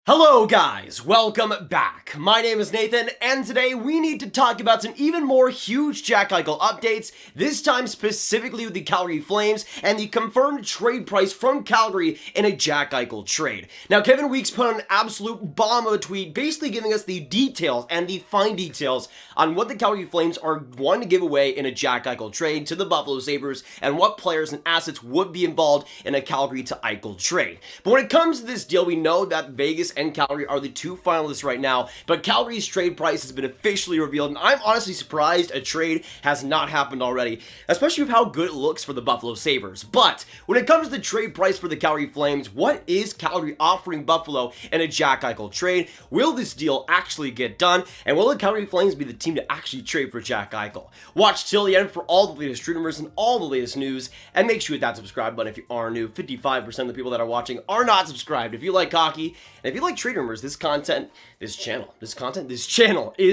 Hello guys, welcome back. My name is Nathan, and today we need to talk about some even more huge Jack Eichel updates, this time specifically with the Calgary Flames and the confirmed trade price from Calgary in a Jack Eichel trade. Now, Kevin Weeks put on an absolute bomb of a tweet, basically giving us the details and the fine details on what the Calgary Flames are wanting to give away in a Jack Eichel trade to the Buffalo Sabres and what players and assets would be involved in a Calgary to Eichel trade. But when it comes to this deal, we know that Vegas and Calgary are the two finalists right now, but Calgary's trade price has been officially revealed, and I'm honestly surprised a trade has not happened already, especially with how good it looks for the Buffalo Sabres. But when it comes to the trade price for the Calgary Flames, what is Calgary offering Buffalo in a Jack Eichel trade? Will this deal actually get done, and will the Calgary Flames be the team to actually trade for Jack Eichel? Watch till the end for all the latest rumors and all the latest news, and make sure you hit that subscribe button if you are new. 55% of the people that are watching are not subscribed. If you like hockey, and if you like trade rumors, this channel is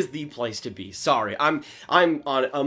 the place to be. Sorry, I'm on a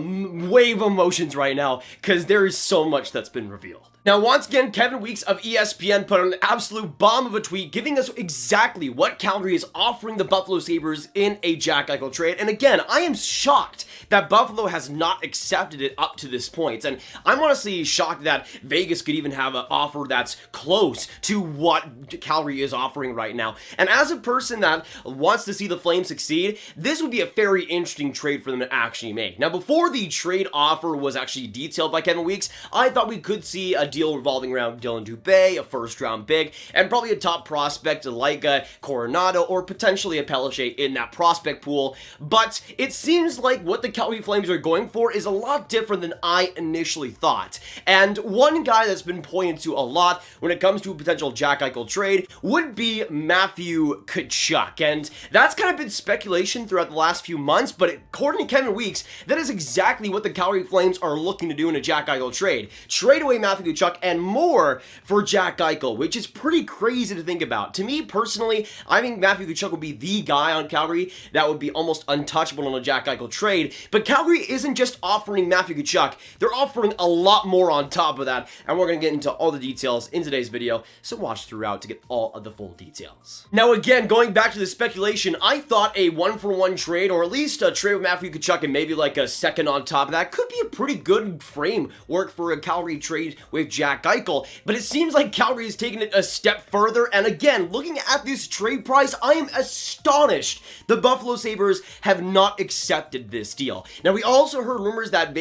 wave of emotions right now because there is so much that's been revealed. Now, once again, Kevin Weeks of ESPN put on an absolute bomb of a tweet giving us exactly what Calgary is offering the Buffalo Sabres in a Jack Eichel trade. And again, I am shocked that Buffalo has not accepted it up to this point. And I'm honestly shocked that Vegas could even have an offer that's close to what Calgary is offering right now. And as a person that wants to see the Flames succeed, this would be a very interesting trade for them to actually make. Now, before the trade offer was actually detailed by Kevin Weeks, I thought we could see a deal revolving around Dylan Dubé, a first-round pick, and probably a top prospect like Coronado or potentially a Pellichet in that prospect pool. But it seems like what the Calgary Flames are going for is a lot different than I initially thought. And one guy that's been pointed to a lot when it comes to a potential Jack Eichel trade would be Matthew Tkachuk. And that's kind of been speculation throughout the last few months, but according to Kevin Weeks, that is exactly what the Calgary Flames are looking to do in a Jack Eichel trade. Trade away Matthew Tkachuk and more for Jack Eichel, which is pretty crazy to think about. To me, personally, I think Matthew Tkachuk would be the guy on Calgary that would be almost untouchable in a Jack Eichel trade, but Calgary isn't just offering Matthew Tkachuk, they're offering a lot more on top of that, and we're going to get into all the details in today's video, so watch throughout to get all of the full details. Now again, going back to the speculation, I thought a one-for-one trade, or at least a trade with Matthew Tkachuk and maybe like a second on top of that, could be a pretty good framework for a Calgary trade with Jack Eichel, but it seems like Calgary is taking it a step further, and again, looking at this trade price, I am astonished the Buffalo Sabres have not accepted this deal. Now, we also heard rumors that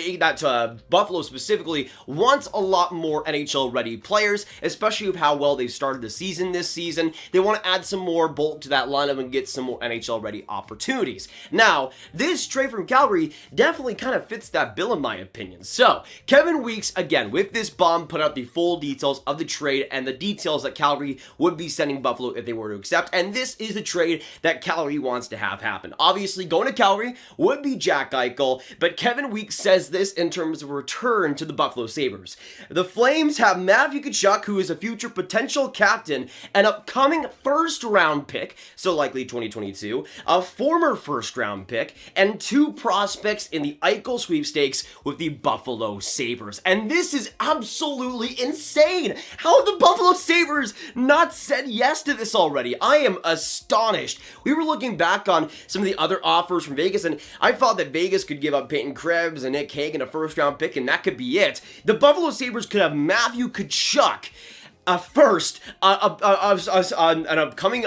Buffalo specifically wants a lot more NHL-ready players, especially with how well they've started the season this season. They want to add some more bulk to that lineup and get some more NHL-ready opportunities. Now, this trade from Calgary definitely kind of fits that bill in my opinion. So, Kevin Weeks, again, with this bomb, put out the full details of the trade and the details that Calgary would be sending Buffalo if they were to accept, and this is the trade that Calgary wants to have happen. Obviously, going to Calgary would be Jack Eichel, but Kevin Weeks says this in terms of return to the Buffalo Sabres. The Flames have Matthew Tkachuk, who is a future potential captain, an upcoming first-round pick, so likely 2022, a former first-round pick, and two prospects in the Eichel sweepstakes with the Buffalo Sabres. And this is absolutely insane. How have the Buffalo Sabres not said yes to this already? I am astonished. We were looking back on some of the other offers from Vegas, and I thought that Vegas could give up Peyton Krebs and Nick Hagan a first-round pick, and that could be it. The Buffalo Sabres could have Matthew Tkachuk, an upcoming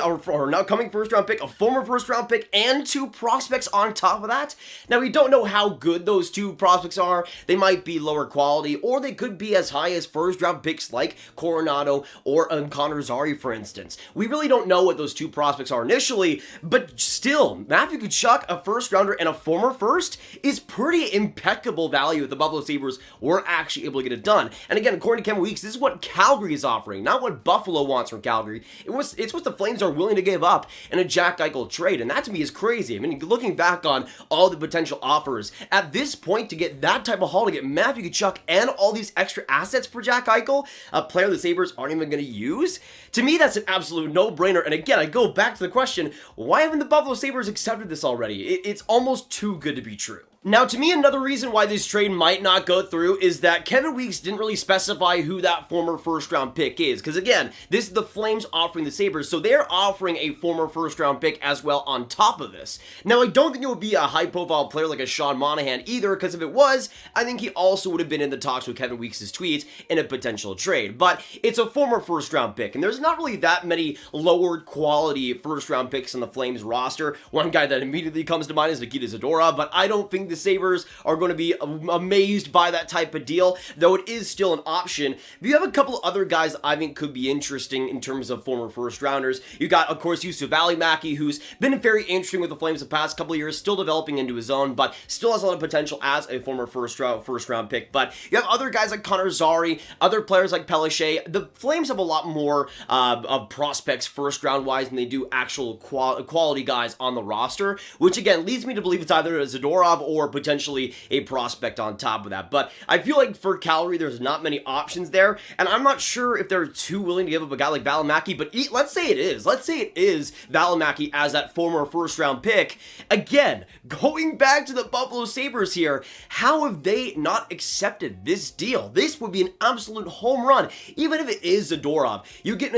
first-round pick, a former first-round pick, and two prospects on top of that. Now, we don't know how good those two prospects are. They might be lower quality, or they could be as high as first-round picks like Coronado or Connor Zary, for instance. We really don't know what those two prospects are initially, but still, Matthew Tkachuk, a first-rounder and a former first, is pretty impeccable value if the Buffalo Sabres were actually able to get it done. And again, according to Kevin Weeks, this is what Calgary is offering, not what Buffalo wants from Calgary. It's what the Flames are willing to give up in a Jack Eichel trade, and that to me is crazy. I mean, looking back on all the potential offers, at this point to get that type of haul, to get Matthew Tkachuk and all these extra assets for Jack Eichel, a player the Sabres aren't even going to use, to me that's an absolute no-brainer. And again, I go back to the question, why haven't the Buffalo Sabres accepted this already? It's almost too good to be true. Now, to me, another reason why this trade might not go through is that Kevin Weeks didn't really specify who that former first-round pick is. Because, again, this is the Flames offering the Sabres, so they're offering a former first-round pick as well on top of this. Now, I don't think it would be a high-profile player like a Sean Monahan either, because if it was, I think he also would have been in the talks with Kevin Weeks' tweets in a potential trade. But it's a former first-round pick, and there's not really that many lower-quality first-round picks on the Flames roster. One guy that immediately comes to mind is Nikita Zadorov, but I don't think the Sabres are going to be amazed by that type of deal, though it is still an option. But you have a couple other guys I think could be interesting in terms of former first-rounders. You got, of course, Juuso Välimäki, who's been very interesting with the Flames the past couple of years, still developing into his own, but still has a lot of potential as a former first-round pick. But you have other guys like Connor Zary, other players like Pellichet. The Flames have a lot more of prospects first-round-wise than they do actual quality guys on the roster, which, again, leads me to believe it's either a Zadorov or potentially a prospect on top of that. But I feel like for Calgary, there's not many options there, and I'm not sure if they're too willing to give up a guy like Välimäki, but let's say it is. Let's say it is Välimäki as that former first-round pick. Again, going back to the Buffalo Sabres here, how have they not accepted this deal? This would be an absolute home run. Even if it is Zadorov, you get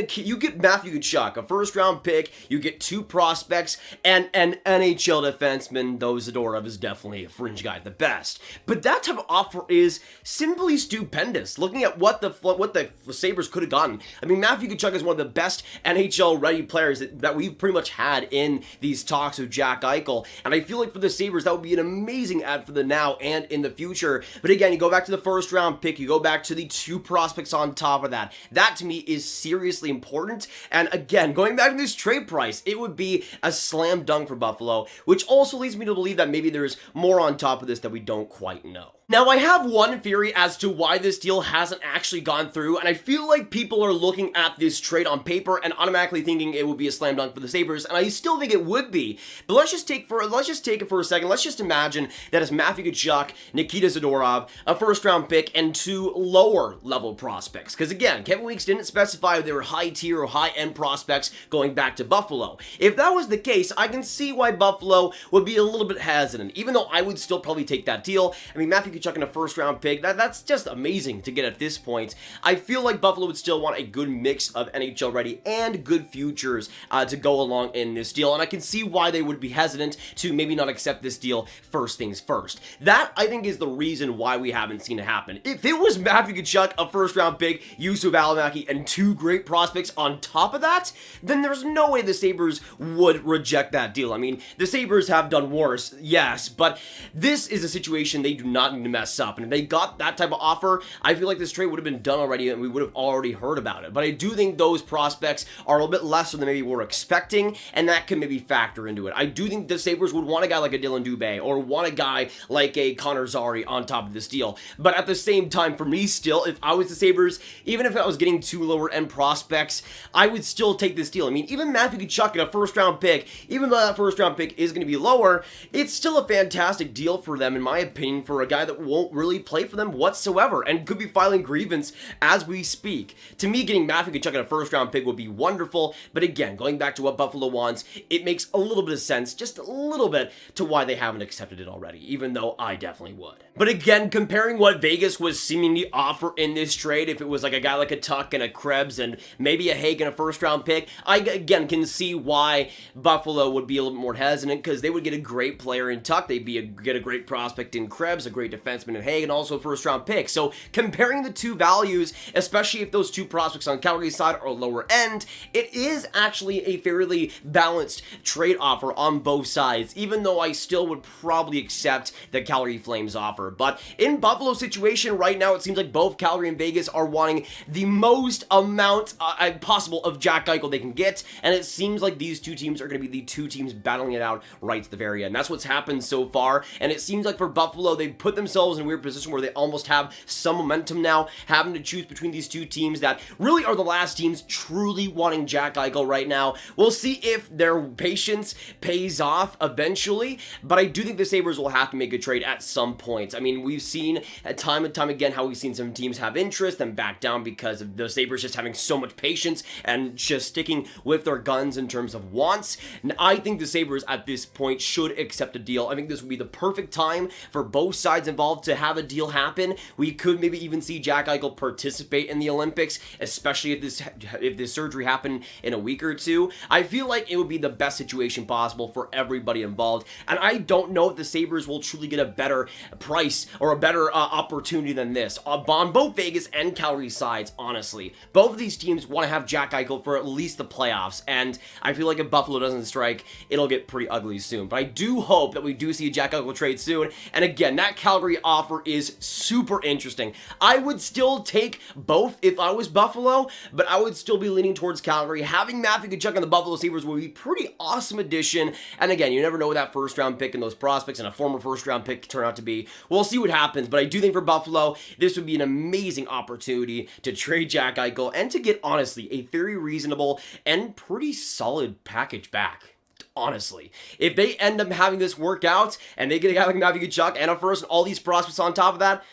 Matthew Tkachuk, a first-round pick, you get 2 prospects, and an NHL defenseman, though Zadorov is definitely a fringe guy at the best. But that type of offer is simply stupendous. Looking at what the Sabres could have gotten. I mean, Matthew Tkachuk is one of the best NHL-ready players that we've pretty much had in these talks with Jack Eichel. And I feel like for the Sabres, that would be an amazing ad for the now and in the future. But again, you go back to the first-round pick, you go back to the 2 prospects on top of that. That, to me, is seriously important. And again, going back to this trade price, it would be a slam dunk for Buffalo, which also leads me to believe that maybe there's more on top of this that we don't quite know. Now, I have one theory as to why this deal hasn't actually gone through, and I feel like people are looking at this trade on paper and automatically thinking it would be a slam dunk for the Sabres, and I still think it would be. But let's just take it for a second. Let's just imagine that it's Matthew Tkachuk, Nikita Zadorov, a first-round pick, and 2 lower-level prospects. Because again, Kevin Weeks didn't specify if they were high-tier or high-end prospects going back to Buffalo. If that was the case, I can see why Buffalo would be a little bit hesitant, even though I would still probably take that deal. I mean, Matthew Tkachuk in a first-round pick, that's just amazing to get at this point. I feel like Buffalo would still want a good mix of NHL-ready and good futures to go along in this deal, and I can see why they would be hesitant to maybe not accept this deal first things first. That, I think, is the reason why we haven't seen it happen. If it was Matthew Tkachuk, a first-round pick, Juuso Välimäki, and 2 great prospects on top of that, then there's no way the Sabres would reject that deal. I mean, the Sabres have done worse, yes, but this is a situation they do not need to mess up, and if they got that type of offer, I feel like this trade would have been done already and we would have already heard about it. But I do think those prospects are a little bit lesser than maybe we're expecting, and that can maybe factor into it. I do think the Sabres would want a guy like a Dylan Dubé or want a guy like a Connor Zary on top of this deal. But at the same time, for me still, if I was the Sabres, even if I was getting 2 lower end prospects, I would still take this deal. I mean, even Matthew Tkachuk in a first round pick, even though that first round pick is going to be lower, it's still a fantastic deal for them, in my opinion, for a guy that won't really play for them whatsoever and could be filing grievance as we speak. To me, getting Matthew Tkachuk in a first round pick would be wonderful, but again, going back to what Buffalo wants, it makes a little bit of sense, just a little bit, to why they haven't accepted it already, even though I definitely would. But again, comparing what Vegas was seemingly offer in this trade, if it was like a guy like a Tuck and a Krebs and maybe a Hague and a first round pick, I again can see why Buffalo would be a little more hesitant, because they would get a great player in Tuck, they'd get a great prospect in Krebs, a great defenseman in Hague, and also a first round pick. So comparing the two values, especially if those 2 prospects on Calgary's side are lower end, it is actually a fairly balanced trade offer on both sides, even though I still would probably accept the Calgary Flames offer. But in Buffalo's situation right now, it seems like both Calgary and Vegas are wanting the most amount possible of Jack Eichel they can get, and it seems like these 2 teams are going to be the 2 teams battling it out right to the very end. That's what's happened so far, and it seems like for Buffalo, they've put themselves themselves in a weird position where they almost have some momentum now, having to choose between these two teams that really are the last teams truly wanting Jack Eichel right now. We'll see if their patience pays off eventually, but I do think the Sabres will have to make a trade at some point. I mean, we've seen time and time again how we've seen some teams have interest and back down because of the Sabres just having so much patience and just sticking with their guns in terms of wants. And I think the Sabres at this point should accept a deal. I think this would be the perfect time for both sides involved to have a deal happen. We could maybe even see Jack Eichel participate in the Olympics, especially if this surgery happened in a week or two. I feel like it would be the best situation possible for everybody involved, and I don't know if the Sabres will truly get a better price or a better opportunity than this on both Vegas and Calgary sides. Honestly, both of these teams want to have Jack Eichel for at least the playoffs, and I feel like if Buffalo doesn't strike, it'll get pretty ugly soon. But I do hope that we do see a Jack Eichel trade soon, and again, that Calgary offer is super interesting. I would still take both if I was Buffalo, but I would still be leaning towards Calgary. Having Matthew Tkachuk on the Buffalo Sabres would be a pretty awesome addition, and again, you never know what that first-round pick and those prospects and a former first-round pick turn out to be. We'll see what happens, but I do think for Buffalo, this would be an amazing opportunity to trade Jack Eichel and to get, honestly, a very reasonable and pretty solid package back. Honestly, if they end up having this work out and they get a guy like Matthew Tkachuk and a first and all these prospects on top of that,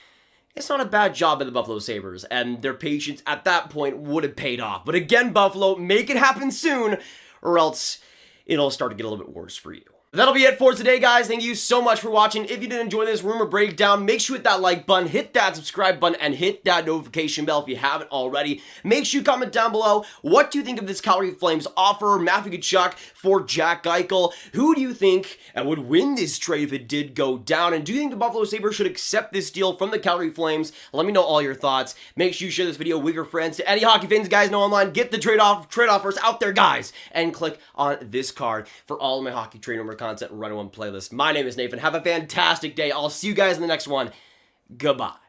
it's not a bad job by the Buffalo Sabres, and their patience at that point would have paid off. But again, Buffalo, make it happen soon, or else it'll start to get a little bit worse for you. That'll be it for today, guys. Thank you so much for watching. If you did enjoy this rumor breakdown, make sure you hit that like button, hit that subscribe button, and hit that notification bell if you haven't already. Make sure you comment down below. What do you think of this Calgary Flames offer, Matthew Tkachuk for Jack Eichel? Who do you think would win this trade if it did go down? And do you think the Buffalo Sabres should accept this deal from the Calgary Flames? Let me know all your thoughts. Make sure you share this video with your friends. To any hockey fans guys know online, get the trade offers out there, guys, and click on this card for all of my hockey trade rumor content run one playlist. My name is Nathan. Have a fantastic day. I'll see you guys in the next one. Goodbye.